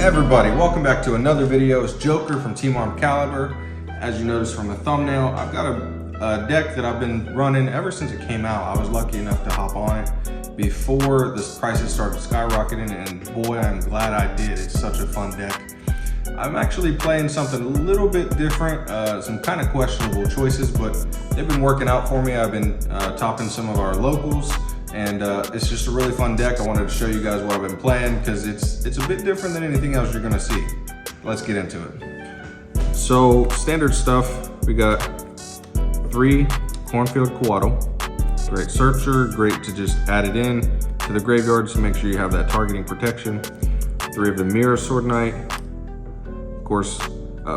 everybody, welcome back to another video. It's Joker from Team Arm Caliber. As you noticed from the thumbnail, I've got a deck that I've been running ever since it came out. I was lucky enough to hop on it before the prices started skyrocketing, and boy, I'm glad I did. It's such a fun deck. I'm actually playing something a little bit different, some kind of questionable choices, but they've been working out for me. I've been topping some of our locals, and it's just a really fun deck. I wanted to show you guys what I've been playing because it's a bit different than anything else you're gonna see. Let's get into it. So standard stuff, we got 3 Cornfield Coatl. Great searcher, great to just add it in to the graveyard to make sure you have that targeting protection. 3 of the Mirror Sword Knight. Of course,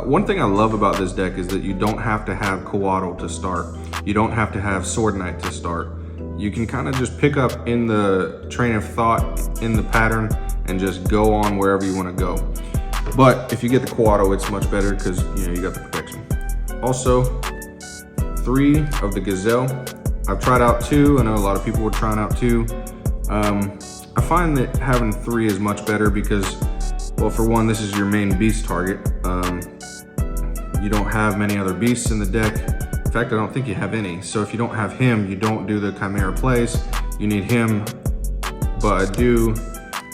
one thing I love about this deck is that you don't have to have Coatl to start. You don't have to have Sword Knight to start. You can kind of just pick up in the train of thought, in the pattern, and just go on wherever you want to go. But if you get the Coatl, it's much better because you got the protection. Also, 3 of the Gazelle. I've tried out 2. I know a lot of people were trying out 2. I find that having 3 is much better because, well, for one, this is your main beast target. You don't have many other beasts in the deck. In fact, I don't think you have any. So if you don't have him, you don't do the Chimera plays. You need him, but I do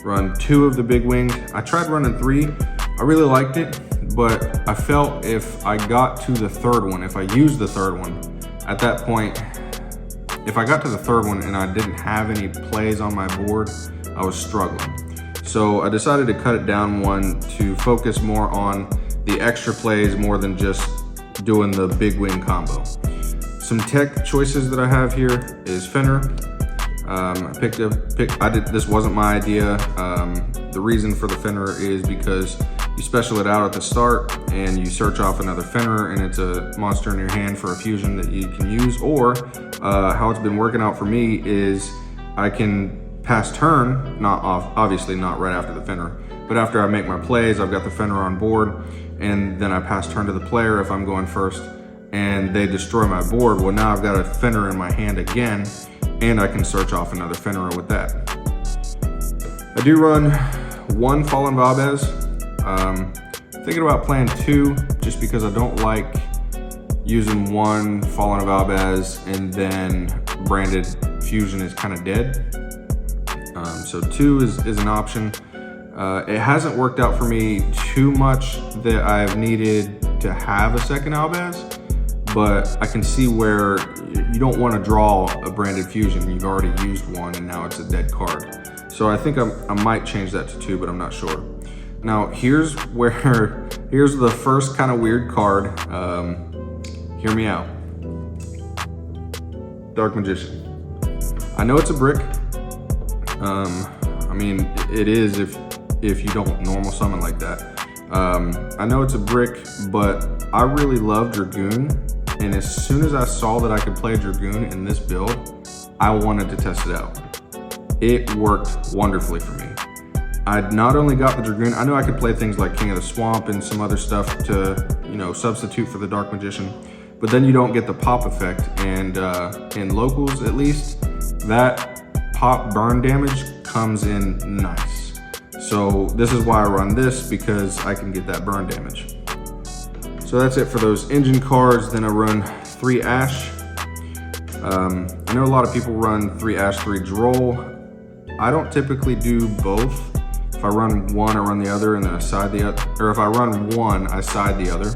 run 2 of the big winged. I tried running 3. I really liked it, but I felt if I got to the 3rd one, if I used the 3rd one, at that point, if I got to the 3rd one and I didn't have any plays on my board, I was struggling. So I decided to cut it down 1 to focus more on the extra plays more than just doing the big wing combo. Some tech choices that I have here is Fenrir. This wasn't my idea. The reason for the Fenrir is because you special it out at the start and you search off another Fenrir and it's a monster in your hand for a fusion that you can use, or how it's been working out for me is I can pass turn, obviously not right after the Fenrir, but after I make my plays, I've got the Fenrir on board, and then I pass turn to the player if I'm going first, and they destroy my board. Well, now I've got a Fenrir in my hand again, and I can search off another Fenrir with that. I do run 1 Fallen Vabez. Thinking about playing 2, just because I don't like using 1 Fallen Vabez and then Branded Fusion is kind of dead. So 2 is an option. It hasn't worked out for me too much that I've needed to have a second Albaz, but I can see where you don't want to draw a Branded Fusion. You've already used 1 and now it's a dead card. So I think I might change that to 2, but I'm not sure. Now here's the first kind of weird card. Hear me out. Dark Magician. I know it's a brick. I mean, it is if you don't normal summon like that. I know it's a brick, but I really love Dragoon, and as soon as I saw that I could play Dragoon in this build, I wanted to test it out. It worked wonderfully for me. I not only got the Dragoon, I knew I could play things like King of the Swamp and some other stuff to, substitute for the Dark Magician, but then you don't get the pop effect, and in locals at least, that pop burn damage comes in nice. So this is why I run this, because I can get that burn damage. So that's it for those engine cards. Then I run 3 Ash. I know a lot of people run 3 Ash, 3 Droll. I don't typically do both. If I run 1, I run the other, and then I side the other. Or if I run 1, I side the other.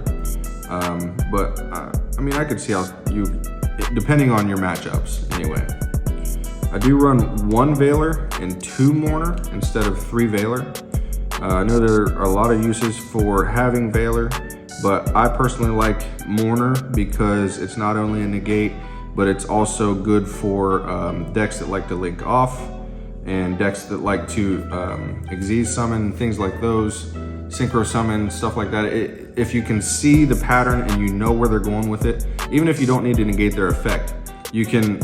I mean, I could see how depending on your matchups anyway. I do run 1 Veiler and 2 Mourner instead of 3 Veiler. I know there are a lot of uses for having Veiler, but I personally like Mourner because it's not only a negate, but it's also good for decks that like to link off and decks that like to Xyz summon, things like those, synchro summon, stuff like that. If you can see the pattern and you know where they're going with it, even if you don't need to negate their effect, you can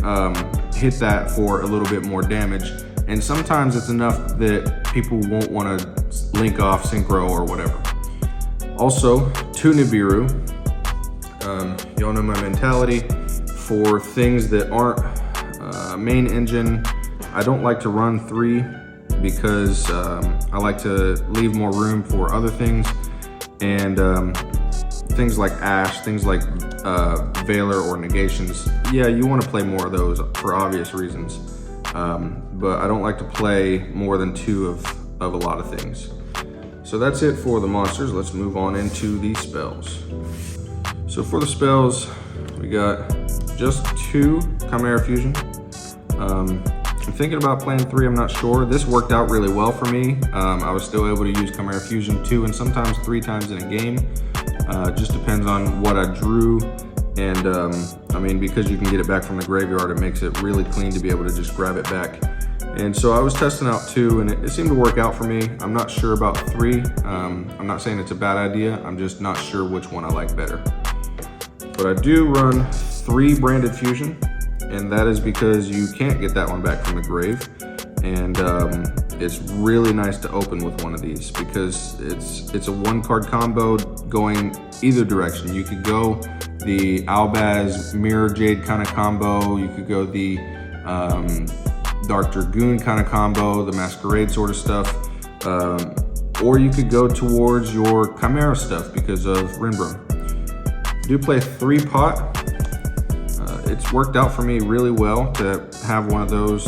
hit that for a little bit more damage. And sometimes it's enough that people won't want to link off synchro or whatever. Also, 2 Nibiru. Y'all know my mentality for things that aren't main engine. I don't like to run 3 because I like to leave more room for other things, and things like Ash, things like Valor or Negations. Yeah, you want to play more of those for obvious reasons, but I don't like to play more than 2 of a lot of things. So that's it for the monsters. Let's move on into the spells. So for the spells, we got just 2 Chimera Fusion. I'm thinking about playing 3, I'm not sure. This worked out really well for me. I was still able to use Chimera Fusion 2 and sometimes 3 times in a game. Just depends on what I drew. And I mean, because you can get it back from the graveyard, it makes it really clean to be able to just grab it back. And so I was testing out 2 and it seemed to work out for me. I'm not sure about 3. I'm not saying it's a bad idea. I'm just not sure which one I like better. But I do run 3 branded fusion, and that is because you can't get that one back from the grave. And it's really nice to open with one of these because it's a 1-card combo going either direction. You could go the Albaz Mirror Jade kind of combo. You could go the Dark Dragoon kind of combo, the Masquerade sort of stuff. Or you could go towards your Chimera stuff because of Rinbrum. I do play 3-pot. It's worked out for me really well to have one of those.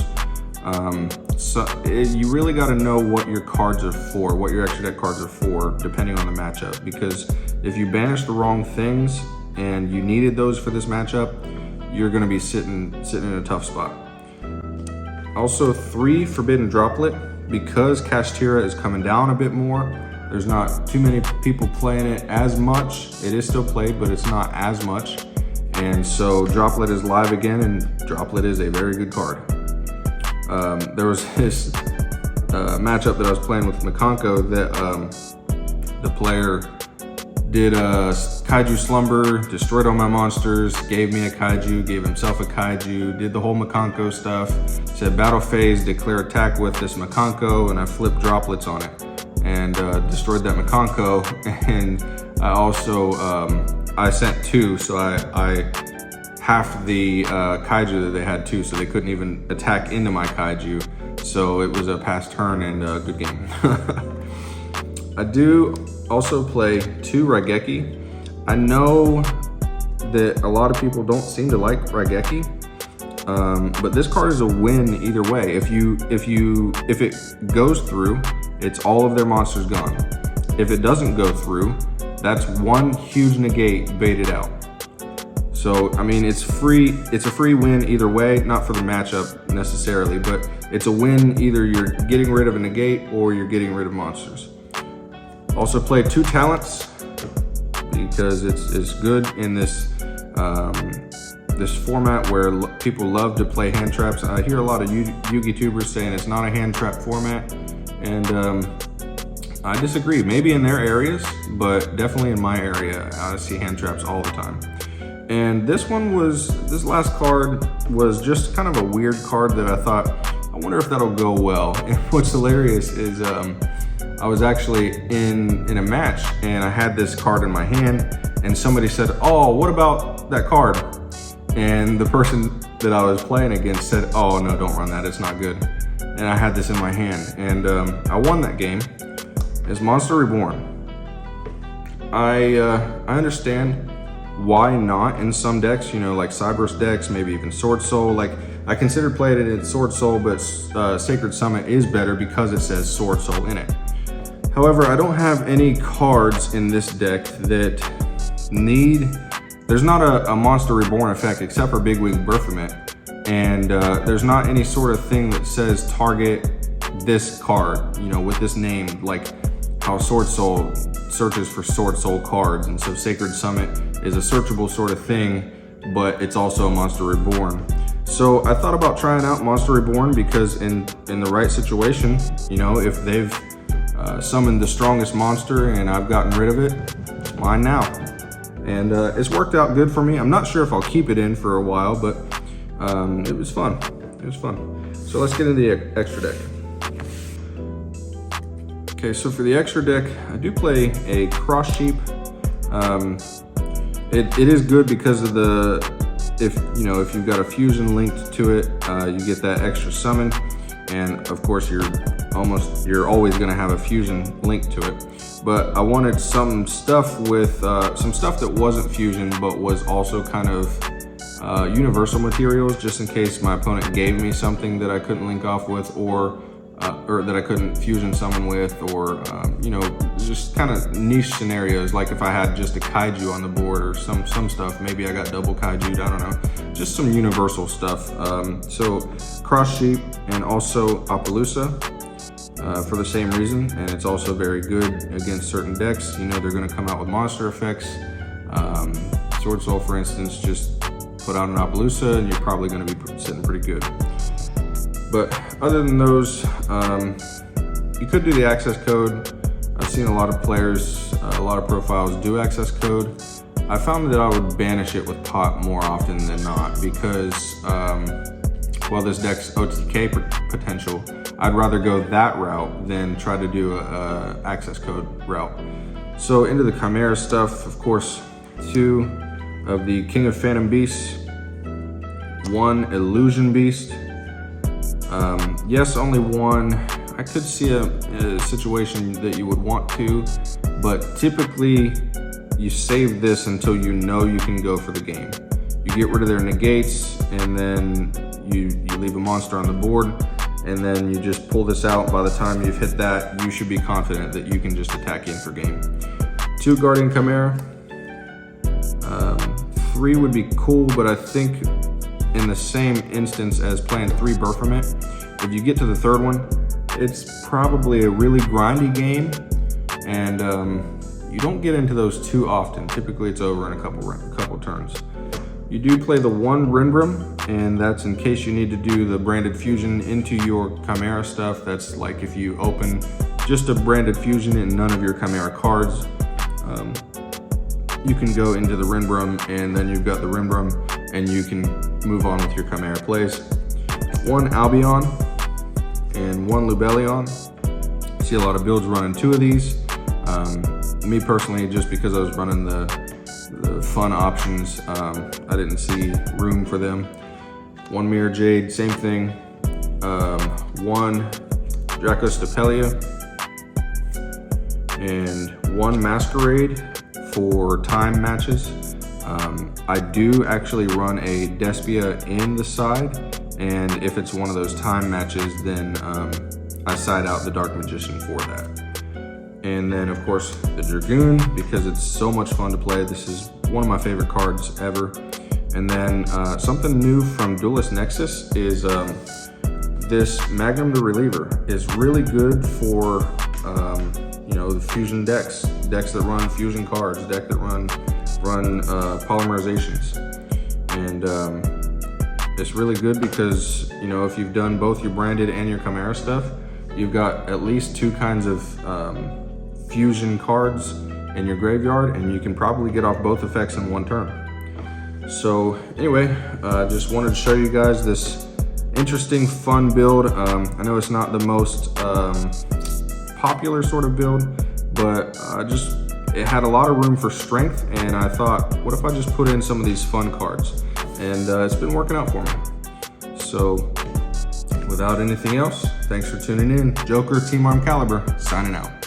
You really got to know what your cards are for, what your extra deck cards are for, depending on the matchup. Because if you banish the wrong things and you needed those for this matchup, you're going to be sitting in a tough spot. Also, 3 Forbidden Droplet, because Kashtira is coming down a bit more. There's not too many people playing it as much. It is still played, but it's not as much. And so Droplet is live again, and Droplet is a very good card. There was this matchup that I was playing with Makonko that the player did a Kaiju Slumber, destroyed all my monsters, gave me a Kaiju, gave himself a Kaiju, did the whole Makonko stuff, said battle phase, declare attack with this Makonko, and I flipped droplets on it and destroyed that Makonko. And I also, I sent 2, so I half the Kaiju that they had too, so they couldn't even attack into my Kaiju. So it was a pass turn and a good game. I do also play 2 Raigeki. I know that a lot of people don't seem to like Raigeki, but this card is a win either way. If it goes through, it's all of their monsters gone. If it doesn't go through, that's 1 huge negate baited out. So, I mean, it's free. It's a free win either way, not for the matchup necessarily, but it's a win either you're getting rid of a negate or you're getting rid of monsters. Also play 2 talents because it's good in this this format where people love to play hand traps. I hear a lot of Yugi tubers saying it's not a hand trap format, and I disagree. Maybe in their areas, but definitely in my area, I see hand traps all the time. And this last card was just kind of a weird card that I thought, I wonder if that'll go well. And what's hilarious is I was actually in a match and I had this card in my hand and somebody said, oh, what about that card? And the person that I was playing against said, oh no, don't run that, it's not good. And I had this in my hand and I won that game. It's Monster Reborn. I understand why not in some decks, you know, like Cyberse decks, maybe even Sword Soul. Like, I considered playing it in Sword Soul, but Sacred Summit is better because it says Sword Soul in it. However, I don't have any cards in this deck that there's not a Monster Reborn effect except for Big Wing Baphomet, and there's not any sort of thing that says target this card, you know, with this name, like how Sword Soul searches for Sword Soul cards, and so Sacred Summit is a searchable sort of thing, but it's also a Monster Reborn. So I thought about trying out Monster Reborn because in the right situation, you know, if they've summoned the strongest monster and I've gotten rid of it, it's mine now. And it's worked out good for me. I'm not sure if I'll keep it in for a while, but it was fun. It was fun. So let's get into the extra deck. Okay, so for the extra deck, I do play a Cross Sheep. It is good because of if you've got a fusion linked to it, you get that extra summon, and of course you're you're always gonna have a fusion link to it. But I wanted some stuff with, some stuff that wasn't fusion, but was also kind of universal materials, just in case my opponent gave me something that I couldn't link off with, or that I couldn't fusion summon with, or you know, just kind of niche scenarios, like if I had just a kaiju on the board or some stuff, maybe I got double kaiju, I don't know, just some universal stuff. So Cross Sheep and also Appaloosa for the same reason, and it's also very good against certain decks. You know, they're going to come out with monster effects. Sword Soul, for instance, just put out an Appaloosa and you're probably going to be sitting pretty good. But other than those, you could do the access code. I've seen a lot of players, a lot of profiles do access code. I found that I would banish it with pot more often than not because, while this deck's OTK potential, I'd rather go that route than try to do a access code route. So into the Chimera stuff, of course, 2 of the King of Phantom Beasts, 1 Illusion Beast. Yes, only 1. I could see a situation that you would want to, but typically you save this until you know you can go for the game. You get rid of their negates, and then you leave a monster on the board, and then you just pull this out. By the time you've hit that, you should be confident that you can just attack in for game. 2 Guardian Chimera. 3 would be cool, but I think in the same instance as playing 3 Baphomet, if you get to the 3rd one, it's probably a really grindy game, and you don't get into those too often. Typically it's over in a couple turns. You do play the 1 Rindrum, and that's in case you need to do the branded fusion into your Chimera stuff. That's like if you open just a branded fusion and none of your Chimera cards, you can go into the Rindrum, and then you've got the Rindrum, and you can move on with your Chimera plays. 1 Albion and 1 Lubellion. I see a lot of builds running 2 of these. Me personally, just because I was running the fun options, I didn't see room for them. 1 Mirror Jade, same thing. 1 Draco Stapelia and 1 Masquerade for time matches. I do actually run a Despia in the side, and if it's one of those time matches, then I side out the Dark Magician for that. And then of course the Dragoon, because it's so much fun to play. This is one of my favorite cards ever. And then something new from Duelist Nexus is this Magnum the Reliever is really good for you know, the fusion decks that run fusion cards, decks that run polymerizations. And it's really good because, you know, if you've done both your branded and your Chimera stuff, you've got at least 2 kinds of fusion cards in your graveyard, and you can probably get off both effects in 1 turn. So anyway, just wanted to show you guys this interesting, fun build. I know it's not the most popular sort of build, but it had a lot of room for strength, and I thought, what if I just put in some of these fun cards? And it's been working out for me. So without anything else, thanks for tuning in. Joker, Team Arm Caliber, signing out.